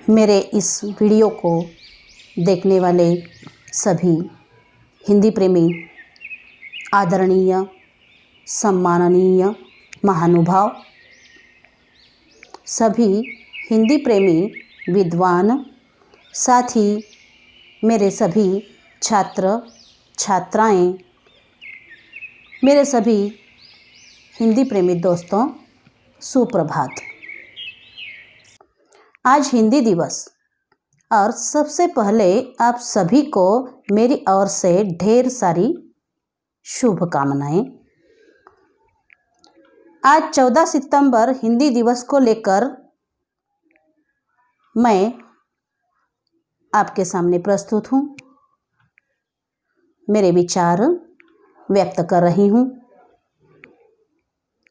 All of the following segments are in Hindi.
मेरे इस वीडियो को देखने वाले सभी हिंदी प्रेमी, आदरणीय, सम्माननीय महानुभाव, सभी हिंदी प्रेमी विद्वान, साथ ही मेरे सभी छात्र छात्राएं, मेरे सभी हिंदी प्रेमी दोस्तों, सुप्रभात। आज हिंदी दिवस और सबसे पहले आप सभी को मेरी ओर से ढेर सारी शुभकामनाएं। आज 14 सितंबर हिंदी दिवस को लेकर मैं आपके सामने प्रस्तुत हूँ, मेरे विचार व्यक्त कर रही हूँ।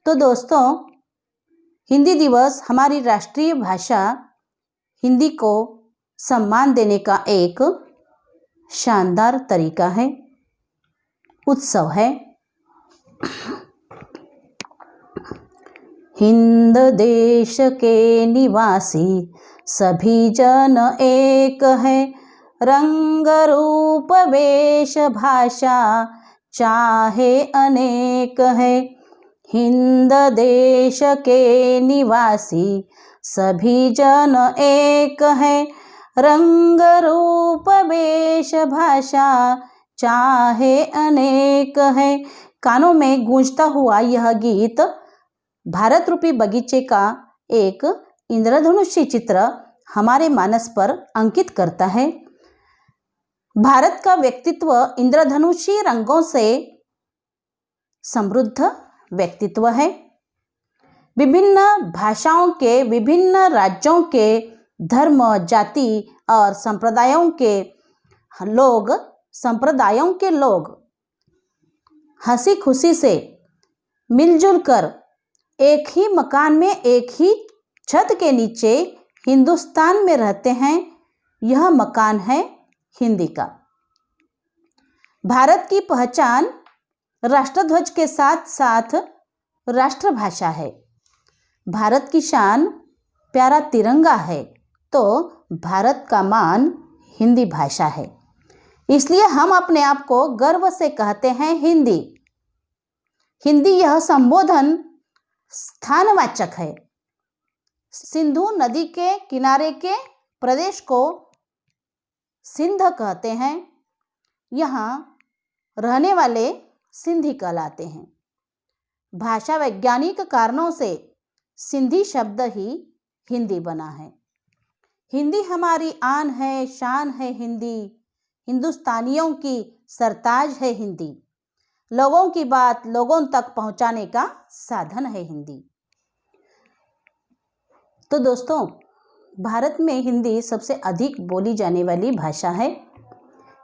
तो दोस्तों, हिंदी दिवस हमारी राष्ट्रीय भाषा हिंदी को सम्मान देने का एक शानदार तरीका है, उत्सव है। हिंद देश के निवासी सभी जन एक है, रंग रूप वेश भाषा चाहे अनेक है। हिंद देश के निवासी सभी जन एक है, रंग रूप वेश भाषा चाहे अनेक है। कानों में गूंजता हुआ यह गीत भारत रूपी बगीचे का एक इंद्रधनुषी चित्र हमारे मानस पर अंकित करता है। भारत का व्यक्तित्व इंद्रधनुषी रंगों से समृद्ध व्यक्तित्व है। विभिन्न भाषाओं के, विभिन्न राज्यों के, धर्म, जाति और संप्रदायों के लोग हंसी खुशी से मिलजुल कर एक ही मकान में, एक ही छत के नीचे हिंदुस्तान में रहते हैं। यह मकान है हिंदी का। भारत की पहचान राष्ट्रध्वज के साथ साथ राष्ट्रभाषा है। भारत की शान प्यारा तिरंगा है, तो भारत का मान हिंदी भाषा है। इसलिए हम अपने आप को गर्व से कहते हैं हिंदी। हिंदी यह संबोधन स्थानवाचक है। सिंधु नदी के किनारे के प्रदेश को सिंध कहते हैं। यहाँ रहने वाले सिंधी कहलाते हैं। भाषा वैज्ञानिक कारणों से सिंधी शब्द ही हिंदी बना है। हिंदी हमारी आन है, शान है। हिंदी हिंदुस्तानियों की सरताज है। हिंदी लोगों की बात लोगों तक पहुंचाने का साधन है हिंदी। तो दोस्तों, भारत में हिंदी सबसे अधिक बोली जाने वाली भाषा है।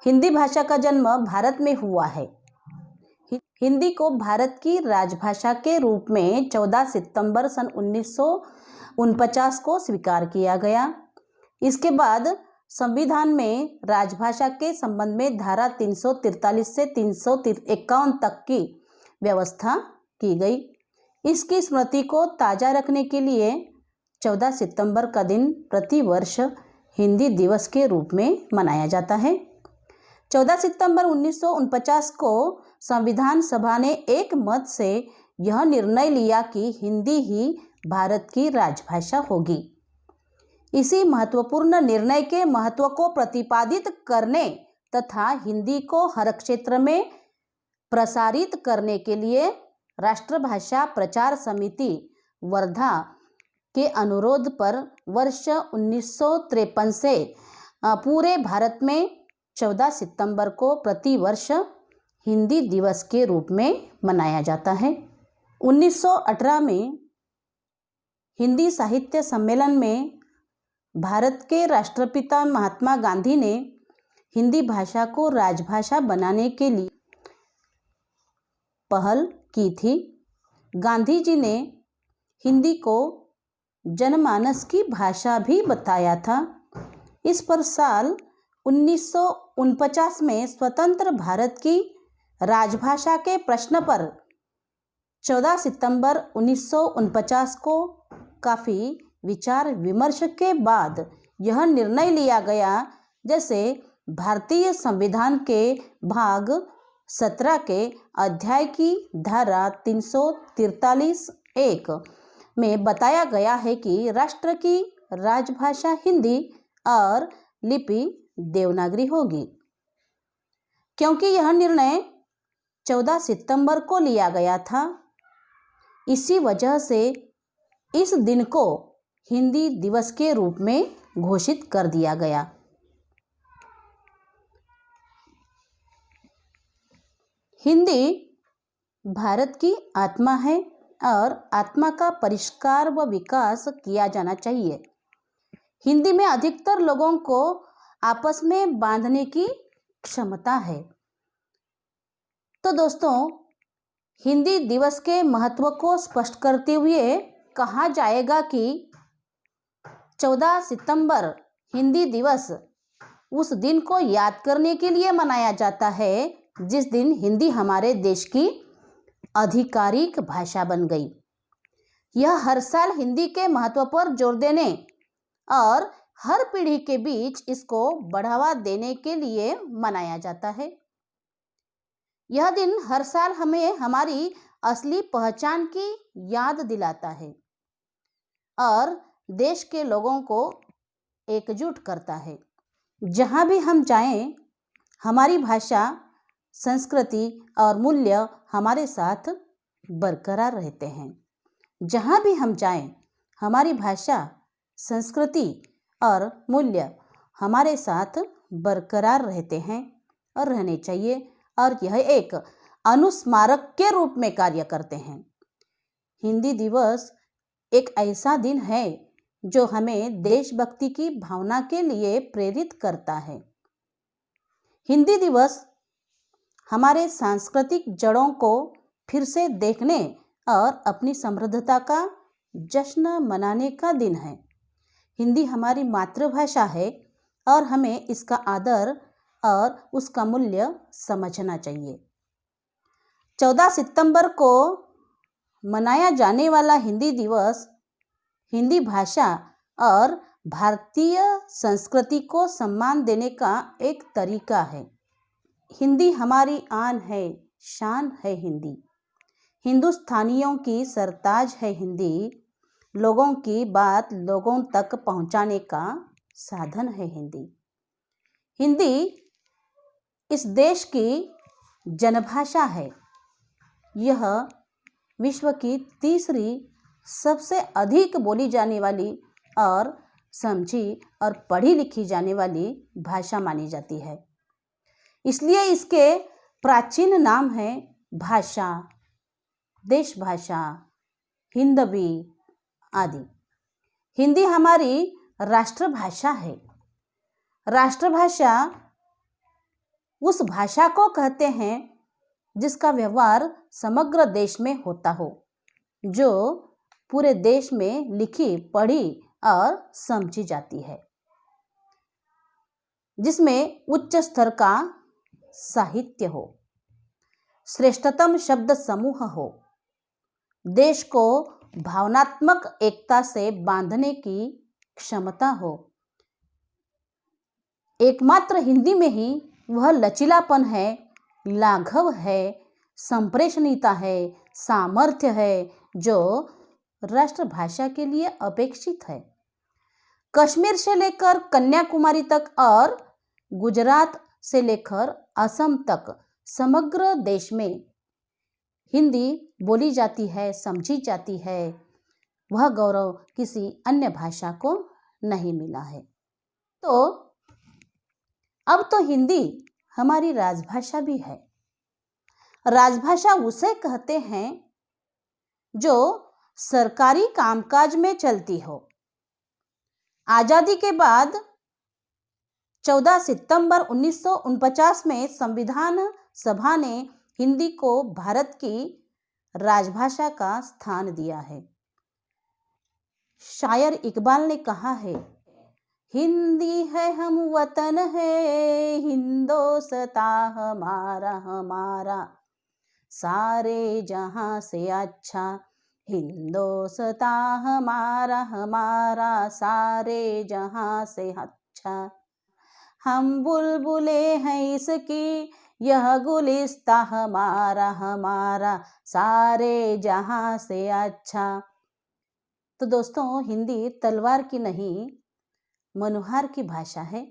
हिंदी भाषा का जन्म भारत में हुआ है। हिंदी को भारत की राजभाषा के रूप में 14 सितंबर सन 1949 को स्वीकार किया गया। इसके बाद संविधान में राजभाषा के संबंध में धारा 343 से 351 तक की व्यवस्था की गई। इसकी स्मृति को ताज़ा रखने के लिए 14 सितंबर का दिन प्रतिवर्ष हिंदी दिवस के रूप में मनाया जाता है। 14 सितंबर 1949 को संविधान सभा ने एक मत से यह निर्णय लिया कि हिंदी ही भारत की राजभाषा होगी। इसी महत्वपूर्ण निर्णय के महत्व को प्रतिपादित करने तथा हिंदी को हर क्षेत्र में प्रसारित करने के लिए राष्ट्रभाषा प्रचार समिति वर्धा के अनुरोध पर वर्ष 1953 से पूरे भारत में 14 सितंबर को प्रतिवर्ष हिंदी दिवस के रूप में मनाया जाता है। 1918 में हिंदी साहित्य सम्मेलन में भारत के राष्ट्रपिता महात्मा गांधी ने हिंदी भाषा को राजभाषा बनाने के लिए पहल की थी। गांधी जी ने हिंदी को जनमानस की भाषा भी बताया था। इस पर साल 1949 में स्वतंत्र भारत की राजभाषा के प्रश्न पर 14 सितंबर 1949 को काफ़ी विचार विमर्श के बाद यह निर्णय लिया गया जैसे भारतीय संविधान के भाग 17 के अध्याय की धारा 343(1) में बताया गया है कि राष्ट्र की राजभाषा हिंदी और लिपि देवनागरी होगी। क्योंकि यह निर्णय 14 सितंबर को लिया गया था, इसी वजह से इस दिन को हिंदी दिवस के रूप में घोषित कर दिया गया। हिंदी भारत की आत्मा है और आत्मा का परिष्कार व विकास किया जाना चाहिए। हिंदी में अधिकतर लोगों को आपस में बांधने की क्षमता है। तो दोस्तों, हिंदी दिवस के महत्व को स्पष्ट करते हुए कहा जाएगा कि 14 सितंबर हिंदी दिवस उस दिन को याद करने के लिए मनाया जाता है जिस दिन हिंदी हमारे देश की आधिकारिक भाषा बन गई। यह हर साल हिंदी के महत्व पर जोर देने और हर पीढ़ी के बीच इसको बढ़ावा देने के लिए मनाया जाता है। यह दिन हर साल हमें हमारी असली पहचान की याद दिलाता है और देश के लोगों को एकजुट करता है। जहाँ भी हम जाएं, हमारी भाषा, संस्कृति और मूल्य हमारे साथ बरकरार रहते हैं। जहाँ भी हम जाएं, हमारी भाषा, संस्कृति और मूल्य हमारे साथ बरकरार रहते हैं और रहने चाहिए, और यह एक अनुस्मारक के रूप में कार्य करते हैं। हिंदी दिवस एक ऐसा दिन है जो हमें देशभक्ति की भावना के लिए प्रेरित करता है। हिंदी दिवस हमारे सांस्कृतिक जड़ों को फिर से देखने और अपनी समृद्धता का जश्न मनाने का दिन है। हिंदी हमारी मातृभाषा है और हमें इसका आदर और उसका मूल्य समझना चाहिए। 14 सितंबर को मनाया जाने वाला हिंदी दिवस हिंदी भाषा और भारतीय संस्कृति को सम्मान देने का एक तरीका है। हिंदी हमारी आन है, शान है हिंदी। हिंदुस्तानियों की सरताज है हिंदी। लोगों की बात लोगों तक पहुंचाने का साधन है हिंदी। हिंदी इस देश की जनभाषा है। यह विश्व की तीसरी सबसे अधिक बोली जाने वाली और समझी और पढ़ी लिखी जाने वाली भाषा मानी जाती है। इसलिए इसके प्राचीन नाम हैं भाषा, देशभाषा, हिंदवी आदि। हिंदी हमारी राष्ट्रभाषा है। राष्ट्रभाषा उस भाषा को कहते हैं जिसका व्यवहार समग्र देश में होता हो, जो पूरे देश में लिखी, पढ़ी और समझी जाती है, जिसमें उच्च स्तर का साहित्य हो, श्रेष्ठतम शब्द समूह हो, देश को भावनात्मक एकता से बांधने की क्षमता हो। एकमात्र हिंदी में ही वह लचीलापन है, लाघव है, संप्रेषणीयता है, सामर्थ्य है जो राष्ट्रभाषा के लिए अपेक्षित है। कश्मीर से लेकर कन्याकुमारी तक और गुजरात से लेकर असम तक समग्र देश में हिंदी बोली जाती है, समझी जाती है। वह गौरव किसी अन्य भाषा को नहीं मिला है। तो अब तो हिंदी हमारी राजभाषा भी है। राजभाषा उसे कहते हैं जो सरकारी कामकाज में चलती हो। आजादी के बाद 14 सितंबर 1949 में संविधान सभा ने हिंदी को भारत की राजभाषा का स्थान दिया है। शायर इकबाल ने कहा है, हिंदी है हम वतन है, हिंदोस्ता हमारा हमारा, सारे जहां से अच्छा हिंदोस्ता हमारा हमारा सारे जहां से अच्छा। हम बुलबुले हैं इसकी यह गुलिस्ता हमारा हमारा सारे जहां से अच्छा। तो दोस्तों, हिंदी तलवार की नहीं मनोहार की भाषा है।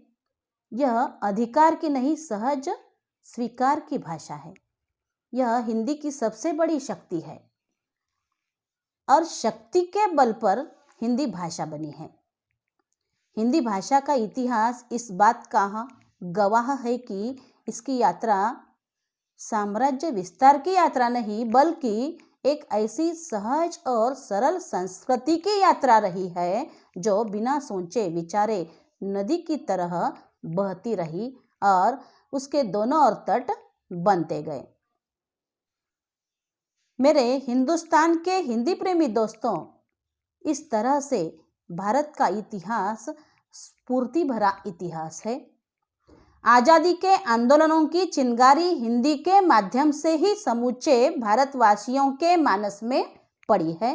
यह अधिकार की नहीं सहज स्वीकार की भाषा है। यह हिंदी की सबसे बड़ी शक्ति है और शक्ति के बल पर हिंदी भाषा बनी है। हिंदी भाषा का इतिहास इस बात का गवाह है कि इसकी यात्रा साम्राज्य विस्तार की यात्रा नहीं बल्कि एक ऐसी सहज और सरल संस्कृति की यात्रा रही है जो बिना सोचे विचारे नदी की तरह बहती रही और उसके दोनों ओर तट बनते गए। मेरे हिंदुस्तान के हिंदी प्रेमी दोस्तों, इस तरह से भारत का इतिहास स्फूर्ति भरा इतिहास है। आज़ादी के आंदोलनों की चिंगारी हिंदी के माध्यम से ही समूचे भारतवासियों के मानस में पड़ी है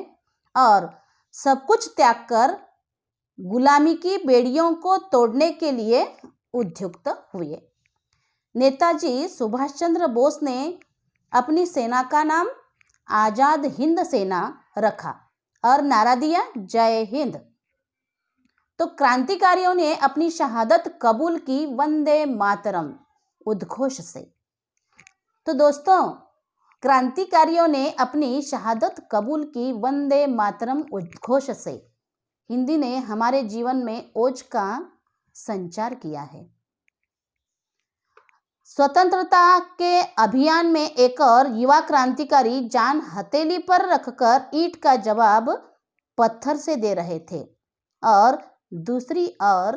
और सब कुछ त्याग कर गुलामी की बेड़ियों को तोड़ने के लिए उद्युक्त हुए। नेताजी सुभाष चंद्र बोस ने अपनी सेना का नाम आज़ाद हिंद सेना रखा और नारा दिया, जय हिंद। तो क्रांतिकारियों ने अपनी शहादत कबूल की वंदे मातरम उद्घोष से। तो दोस्तों, क्रांतिकारियों ने अपनी शहादत कबूल की वंदे मातरम उद्घोष से हिंदी ने हमारे जीवन में ओज का संचार किया है। स्वतंत्रता के अभियान में एक और युवा क्रांतिकारी जान हथेली पर रखकर ईंट का जवाब पत्थर से दे रहे थे और दूसरी ओर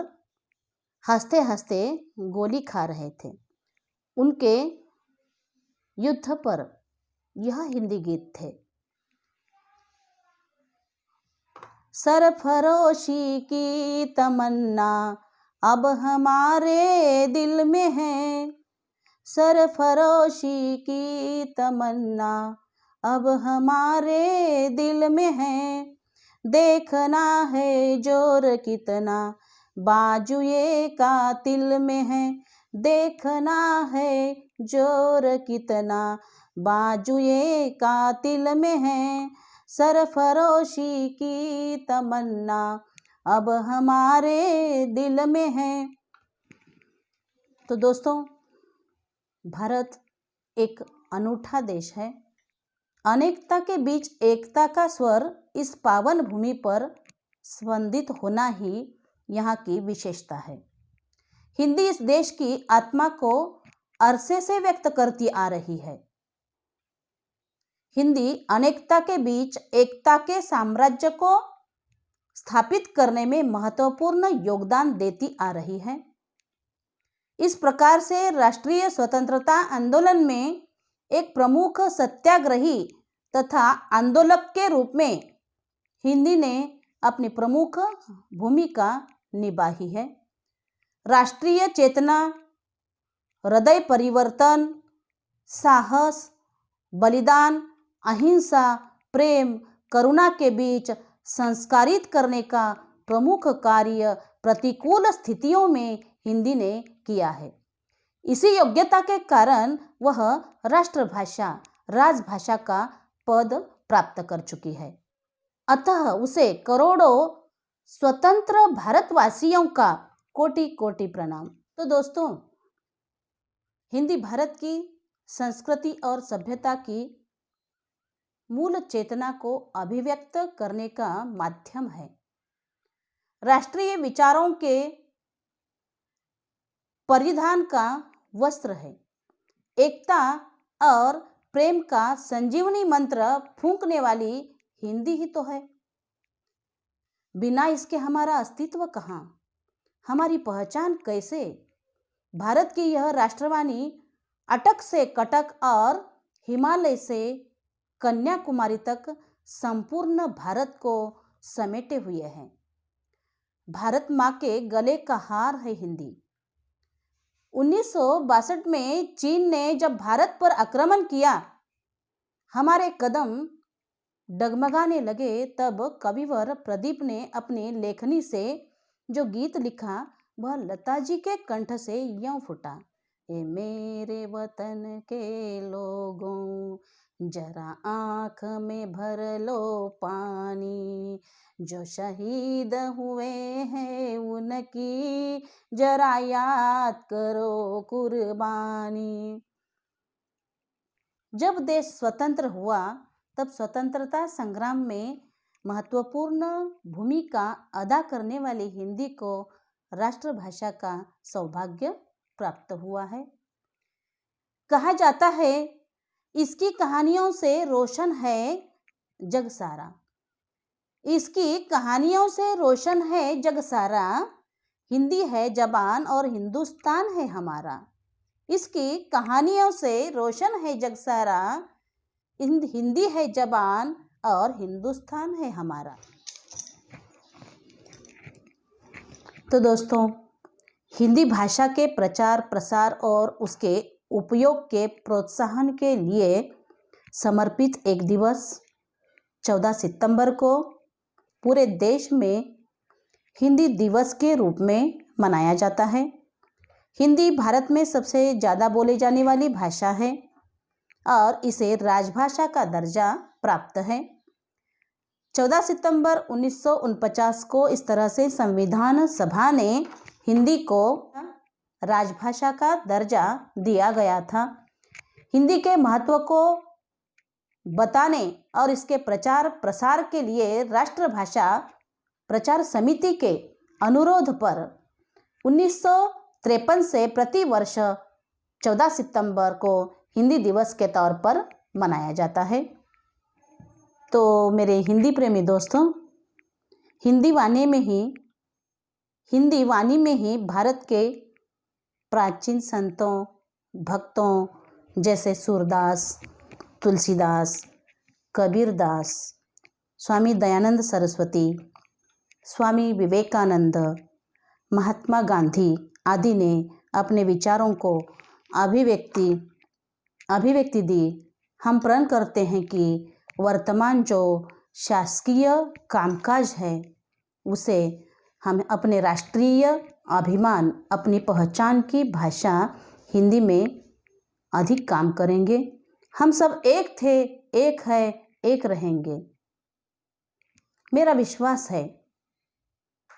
हंसते हंसते गोली खा रहे थे। उनके युद्ध पर यह हिंदी गीत थे। सरफरोशी की तमन्ना अब हमारे दिल में है, सरफरोशी की तमन्ना अब हमारे दिल में है। देखना है जोर कितना बाजुए कातिल में है, देखना है जोर कितना बाजुए कातिल में है। सरफरोशी की तमन्ना अब हमारे दिल में है। तो दोस्तों, भारत एक अनूठा देश है। अनेकता के बीच एकता का स्वर इस पावन भूमि पर स्पंदित होना ही यहाँ की विशेषता है। हिंदी इस देश की आत्मा को अरसे से व्यक्त करती आ रही है। हिंदी अनेकता के बीच एकता के साम्राज्य को स्थापित करने में महत्वपूर्ण योगदान देती आ रही है। इस प्रकार से राष्ट्रीय स्वतंत्रता आंदोलन में एक प्रमुख सत्याग्रही तथा आंदोलक के रूप में हिंदी ने अपनी प्रमुख भूमिका निभाई है। राष्ट्रीय चेतना, हृदय परिवर्तन, साहस, बलिदान, अहिंसा, प्रेम, करुणा के बीच संस्कारित करने का प्रमुख कार्य प्रतिकूल स्थितियों में हिंदी ने किया है। इसी योग्यता के कारण वह राष्ट्रभाषा, राजभाषा का पद प्राप्त कर चुकी है। अतः उसे करोड़ों स्वतंत्र भारतवासियों का कोटि कोटि प्रणाम। तो दोस्तों, हिंदी भारत की संस्कृति और सभ्यता की मूल चेतना को अभिव्यक्त करने का माध्यम है। राष्ट्रीय विचारों के परिधान का वस्त्र है। एकता और प्रेम का संजीवनी मंत्र फूंकने वाली हिंदी ही तो है। बिना इसके हमारा अस्तित्व कहाँ, हमारी पहचान कैसे? भारत की यह राष्ट्रवाणी अटक से कटक और हिमालय से कन्याकुमारी तक संपूर्ण भारत को समेटे हुए है। भारत माँ के गले का हार है हिंदी। 1962 में चीन ने जब भारत पर आक्रमण किया, हमारे कदम डगमगाने लगे, तब कविवर प्रदीप ने अपनी लेखनी से जो गीत लिखा वह लता जी के कंठ से यूं फूटा। ए मेरे वतन के लोगों, जरा आँख में भर लो पानी, जो शहीद हुए हैं उनकी जरा याद करो कुर्बानी। जब देश स्वतंत्र हुआ तब स्वतंत्रता संग्राम में महत्वपूर्ण भूमिका अदा करने वाली हिंदी को राष्ट्रभाषा का सौभाग्य प्राप्त हुआ है। कहा जाता है इसकी कहानियों से रोशन है जग सारा, इसकी कहानियों से रोशन है जग सारा, हिंदी है जबान और हिंदुस्तान है हमारा। इसकी कहानियों से रोशन है जग सारा, हिंदी है जबान और हिंदुस्तान है हमारा। तो दोस्तों, हिंदी भाषा के प्रचार प्रसार और उसके उपयोग के प्रोत्साहन के लिए समर्पित एक दिवस 14 सितंबर को पूरे देश में हिंदी दिवस के रूप में मनाया जाता है। हिंदी भारत में सबसे ज़्यादा बोली जाने वाली भाषा है और इसे राजभाषा का दर्जा प्राप्त है। 14 सितंबर 1949 को इस तरह से संविधान सभा ने हिंदी को राजभाषा का दर्जा दिया गया था। हिंदी के महत्व को बताने और इसके प्रचार प्रसार के लिए राष्ट्रभाषा प्रचार समिति के अनुरोध पर 1953 से प्रति वर्ष 14 सितंबर को हिंदी दिवस के तौर पर मनाया जाता है। तो मेरे हिंदी प्रेमी दोस्तों, हिंदी वाणी में ही भारत के प्राचीन संतों भक्तों जैसे सूरदास, तुलसीदास, कबीरदास, स्वामी दयानंद सरस्वती, स्वामी विवेकानंद, महात्मा गांधी आदि ने अपने विचारों को अभिव्यक्ति दी। हम प्रण करते हैं कि वर्तमान जो शासकीय कामकाज है उसे हम अपने राष्ट्रीय अभिमान, अपनी पहचान की भाषा हिंदी में अधिक काम करेंगे। हम सब एक थे, एक है, एक रहेंगे। मेरा विश्वास है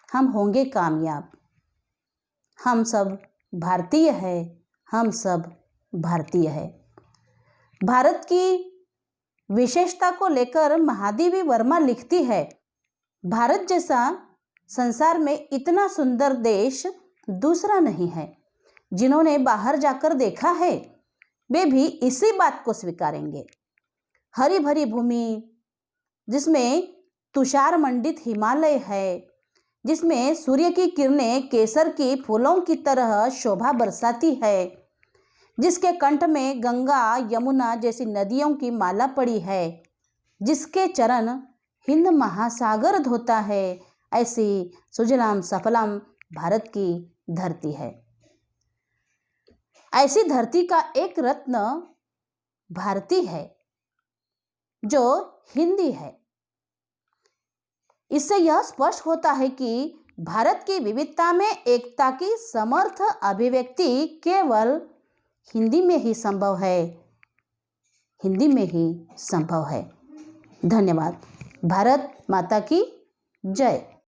हम होंगे कामयाब। हम सब भारतीय हैं, हम सब भारतीय हैं। भारत की विशेषता को लेकर महादेवी वर्मा लिखती है, भारत जैसा संसार में इतना सुंदर देश दूसरा नहीं है। जिन्होंने बाहर जाकर देखा है वे भी इसी बात को स्वीकारेंगे। हरी भरी भूमि जिसमें तुषार मंडित हिमालय है, जिसमें सूर्य की किरणें केसर की फूलों की तरह शोभा बरसाती है, जिसके कंठ में गंगा यमुना जैसी नदियों की माला पड़ी है, जिसके चरण हिंद महासागर धोता है, ऐसी सुजलाम सफलाम भारत की धरती है। ऐसी धरती का एक रत्न भारती है जो हिंदी है। इससे यह स्पष्ट होता है कि भारत की विविधता में एकता की समर्थ अभिव्यक्ति केवल हिंदी में ही संभव है, हिंदी में ही संभव है। धन्यवाद। भारत माता की जय।